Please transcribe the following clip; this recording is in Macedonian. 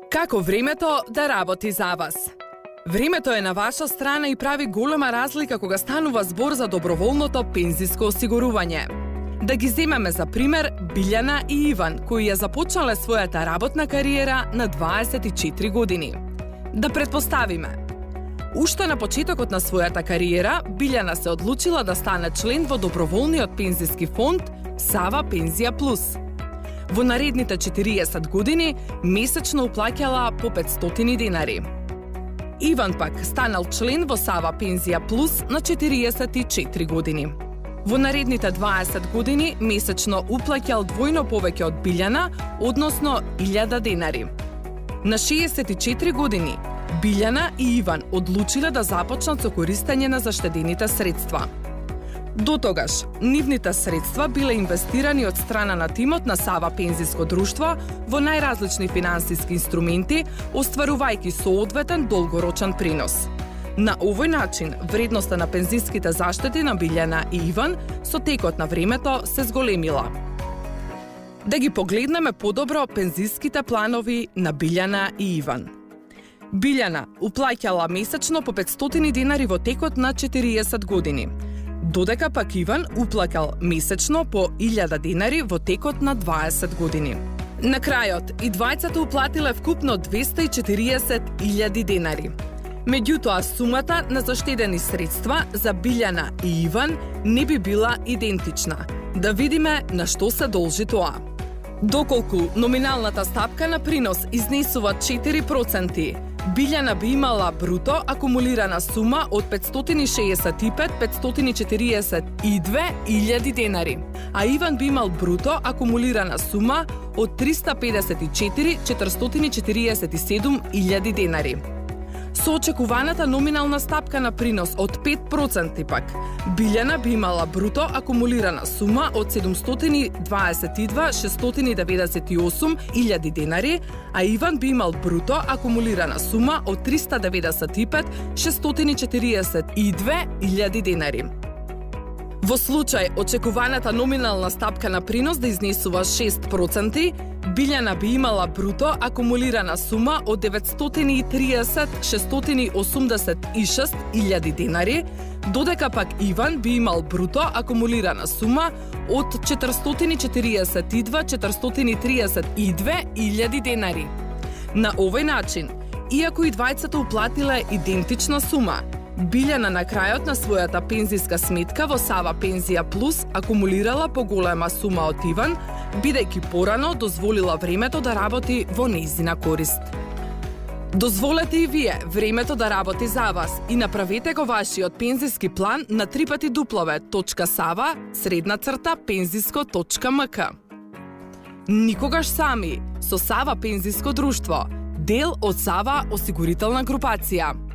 Како времето да работи за вас? Времето е на ваша страна и прави голема разлика кога станува збор за доброволното пензиско осигурување. Да ги земеме за пример Билјана и Иван, кои ја започнале својата работна кариера на 24 години. Да предпоставиме. Уште на почетокот на својата кариера, Билјана се одлучила да стане член во доброволниот пензиски фонд Сава Пензија Плюс. Во наредните 40 години месечно уплаќала по 500 денари. Иван пак станал член во Сава Пензија Плюс на 44 години. Во наредните 20 години месечно уплаќал двојно повеќе од Билјана, односно 1000 денари. На 64 години Билјана и Иван одлучиле да започнат со користење на заштедените средства. До тогаш, нивните средства биле инвестирани од страна на тимот на Сава Пензиско друштво во најразлични финансиски инструменти, остварувајќи соодветен долгорочен принос. На овој начин, вредноста на пензиските заштети на Билјана и Иван со текот на времето се зголемила. Да ги погледнеме подобро пензиските планови на Билјана и Иван. Билјана уплаќала месечно по 500 денари во текот на 40 години, додека пак Иван уплаќал месечно по 1000 денари во текот на 20 години. На крајот, и двајцата уплатиле вкупно 240.000 денари. Меѓутоа, сумата на заштедени средства за Билјана и Иван не би била идентична. Да видиме на што се должи тоа. Доколку номиналната стапка на принос изнесува 4%, Билјана би имала бруто акумулирана сума од 565.542.000 денари, а Иван би имал бруто акумулирана сума од 354.447.000 денари. Со очекуваната номинална стапка на принос од 5% пак, Билјана би имала бруто акумулирана сума од 722.698.000 денари, а Иван би имал бруто акумулирана сума од 395.642.000 денари. Во случај очекуваната номинална стапка на принос да изнесува 6%, Билјана би имала бруто акумулирана сума од 930.686.000 денари, додека пак Иван би имал бруто акумулирана сума од 442.432.000 денари. На овој начин, иако и двајцата уплатиле идентична сума, Билјана на крајот на својата пензиска сметка во Сава Пензија Плюс акумулирала поголема сума од Иван, бидејќи порано дозволила времето да работи во нејзина корист. Дозволете и вие времето да работи за вас и направете го вашиот пензиски план на www.sava-penzisko.mk. Никогаш сами со Сава Пензиско друштво, дел од Сава осигурителна групација.